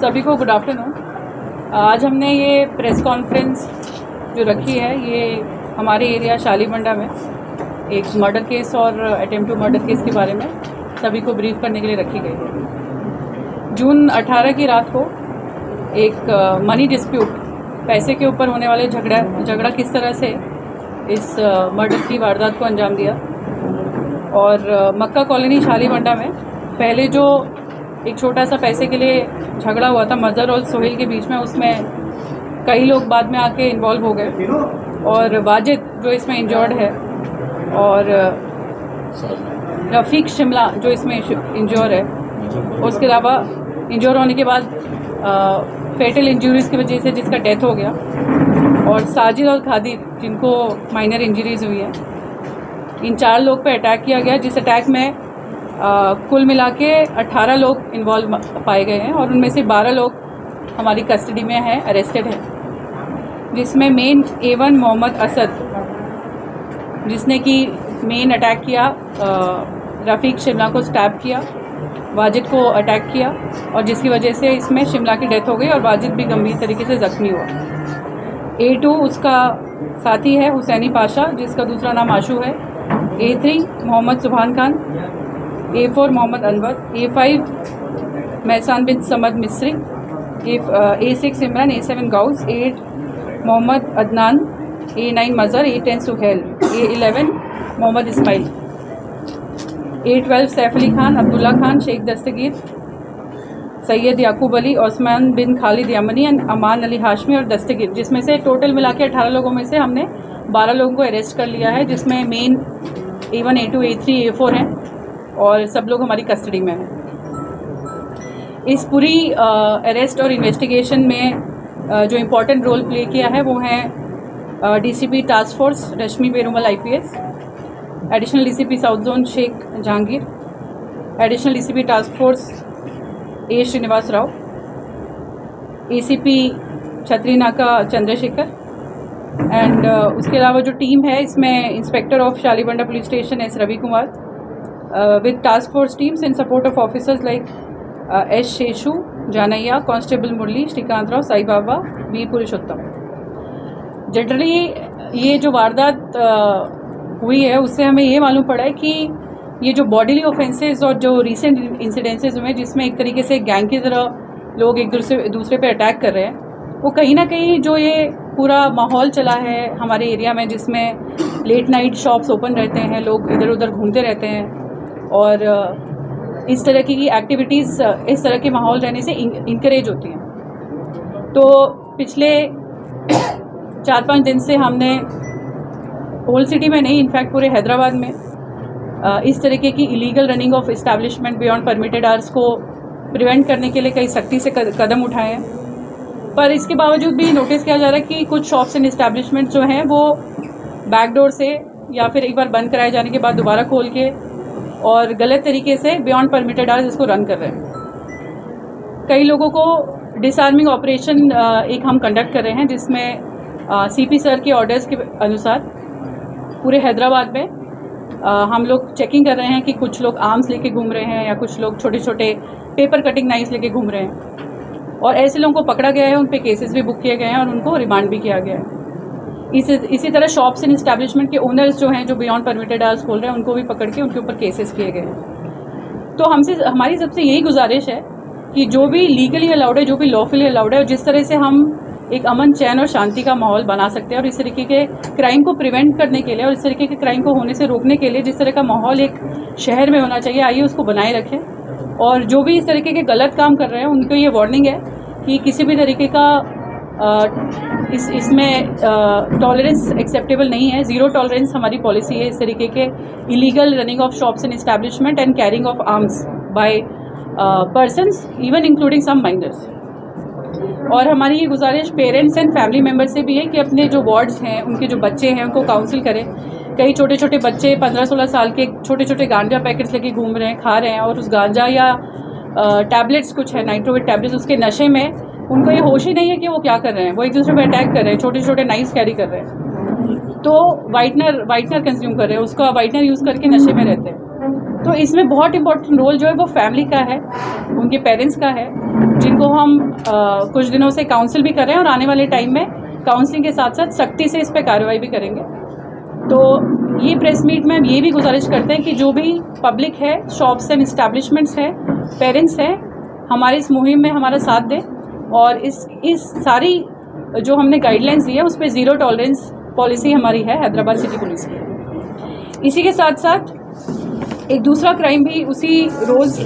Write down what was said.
सभी को good afternoon. आज हमने ये प्रेस कॉन्फ्रेंस जो रखी है ये हमारे एरिया शालीबंडा में एक मर्डर केस और अटेम्प्ट टू मर्डर केस के बारे में सभी को ब्रीफ करने के लिए रखी गई है। जून 18 की रात को एक मनी डिस्प्यूट, पैसे के ऊपर होने वाले झगड़ा किस तरह से इस मर्डर की वारदात को अंजाम दिया। और मक्का कॉलोनी शालीबंडा में पहले जो एक छोटा सा पैसे के लिए झगड़ा हुआ था मज़र और सोहेल के बीच में, उसमें कई लोग बाद में आके इन्वॉल्व हो गए और वाजिद जो इसमें इंजर्ड है और रफ़ीक शिमला जो इसमें इंजर है, उसके अलावा इंजर होने के बाद फेटल इंजरीज़ की वजह से जिसका डेथ हो गया, और साजिद और खादिर जिनको माइनर इंजरीज़ हुई है। इन 4 लोग पे अटैक किया गया, जिस अटैक में कुल मिला के 18 लोग इन्वॉल्व पाए गए हैं और उनमें से 12 लोग हमारी कस्टडी में हैं, अरेस्टेड हैं, जिसमें मेन A1 मोहम्मद असद जिसने कि मेन अटैक किया, रफ़ीक शिमला को स्टैब किया, वाजिद को अटैक किया और जिसकी वजह से इसमें शिमला की डेथ हो गई और वाजिद भी गंभीर तरीके से ज़ख्मी हुआ। A2 उसका साथी है हुसैनी पाशा जिसका दूसरा नाम आशू है। A3 मोहम्मद सुभान Khan, A4 Mohammad Anwar, A5 महसान bin Samad Misri, A6 Imran, A7 Ghaus, A8 Mohammed Adnan, A9 Mazhar, A10 Suhail, A11 Mohammed Ismail, A12 Saif Ali Khan, Abdullah Khan, Sheikh Dastagir, Syed Yakub Ali, Osman bin Khalid Yamani and Aman Ali Hashmi और दस्तगीर, जिसमें से टोटल मिला के 18 लोगों में से हमने 12 लोगों को अरेस्ट कर लिया है, जिसमें main A1, A2, A3, A4 हैं और सब लोग हमारी कस्टडी में हैं। इस पूरी अरेस्ट और इन्वेस्टिगेशन में जो इम्पोर्टेंट रोल प्ले किया है वो है DCP task force Rashmi Perumal IPS, additional DCP south zone Shaikh Jahangir, additional DCP task force A Srinivas Rao, ACP Chatri नाका चंद्रशेखर एंड उसके अलावा जो टीम है इसमें inspector of Shalibanda police station S Ravi Kumar with task force teams in support of officers like S Seshu, Janaiah, constable Murali, Srikanth Rao, Sai Baba, V Purushottam. Generally ये जो वारदात हुई है उससे हमें ये मालूम पड़ा है कि ये जो बॉडीली ऑफेंसेस और जो रिसेंट इंसिडेंसेस हुए जिसमें एक तरीके से गैंग की तरह लोग एक दूसरे पे अटैक कर रहे हैं, वो कहीं ना कहीं जो ये पूरा माहौल चला है हमारे एरिया में जिसमें लेट नाइट शॉप्स ओपन रहते हैं, लोग इधर उधर घूमते रहते हैं और इस तरह की एक्टिविटीज़ इस तरह के माहौल रहने से इनकरेज होती हैं। तो पिछले 4-5 दिन से हमने होल सिटी में नहीं, इनफैक्ट पूरे हैदराबाद में इस तरीके की illegal running of establishment beyond permitted hours को प्रिवेंट करने के लिए कई सख्ती से कदम उठाए हैं। पर इसके बावजूद भी नोटिस किया जा रहा है कि कुछ शॉप्स एंड इस्टेब्लिशमेंट जो हैं वो बैकडोर से या फिर एक बार बंद कराए जाने के बाद दोबारा खोल के और गलत तरीके से बियॉन्ड परमिटेड आवर्स इसको रन कर रहे हैं। कई लोगों को डिसआर्मिंग ऑपरेशन एक हम कंडक्ट कर रहे हैं जिसमें CP सर के ऑर्डर्स के अनुसार पूरे हैदराबाद में हम लोग चेकिंग कर रहे हैं कि कुछ लोग आर्म्स लेके घूम रहे हैं या कुछ लोग छोटे छोटे पेपर कटिंग नाइफ्स लेके घूम रहे हैं और ऐसे लोगों को पकड़ा गया है, उन पे केसेस भी बुक किए गए हैं और उनको रिमांड भी किया गया है। इसी तरह शॉप्स एंड इस्टेब्लिशमेंट के ओनर्स जो हैं जो बियॉन्ड परमिटेड आवर्स खोल रहे हैं उनको भी पकड़ के उनके ऊपर केसेस किए गए हैं। तो हमारी सबसे यही गुजारिश है कि जो भी लीगली अलाउड है, जो भी लॉफुली अलाउड है और जिस तरह से हम एक अमन चैन और शांति का माहौल बना सकते हैं और इस तरीके के क्राइम को प्रिवेंट करने के लिए और इस तरीके के क्राइम को होने से रोकने के लिए जिस तरह का माहौल एक शहर में होना चाहिए, आइए उसको बनाए रखें। और जो भी इस तरीके के गलत काम कर रहे हैं उनको ये वार्निंग है कि किसी भी तरीके का इसमें टॉलरेंस एक्सेप्टेबल नहीं है। ज़ीरो टॉलरेंस हमारी पॉलिसी है इस तरीके के illegal running of shops and establishment and carrying of arms by persons even including some minors. और हमारी ये गुजारिश पेरेंट्स एंड फैमिली मेम्बर से भी है कि अपने जो वार्ड्स हैं उनके जो बच्चे हैं उनको काउंसिल करें। कई छोटे छोटे बच्चे 15-16 साल के छोटे छोटे गांजा पैकेट्स लेके घूम रहे हैं, खा रहे हैं और उस गांजा या टैबलेट्स कुछ है नाइट्रोविट टैबलेट्स, उसके नशे में उनको ये होश ही नहीं है कि वो क्या कर रहे हैं। वो एक दूसरे पे अटैक कर रहे हैं, छोटे छोटे नाइफ्स कैरी कर रहे हैं, तो वाइटनर कंज्यूम कर रहे हैं, उसका वाइटनर यूज़ करके नशे में रहते हैं। तो इसमें बहुत इंपॉर्टेंट रोल जो है वो फैमिली का है, उनके पेरेंट्स का है जिनको हम कुछ दिनों से काउंसिल भी कर रहे हैं और आने वाले टाइम में काउंसलिंग के साथ साथ सख्ती से इस पर कार्रवाई भी करेंगे। तो ये प्रेस मीट में हम ये भी गुजारिश करते हैं कि जो भी पब्लिक है, शॉप्स एंड इस्टेब्लिशमेंट्स हैं, पेरेंट्स हैं, हमारे इस मुहिम में हमारा साथ दें और इस सारी जो हमने गाइडलाइंस दी है उस पर ज़ीरो टॉलरेंस पॉलिसी हमारी है हैदराबाद सिटी पुलिस की। इसी के साथ साथ एक दूसरा क्राइम भी उसी रोज़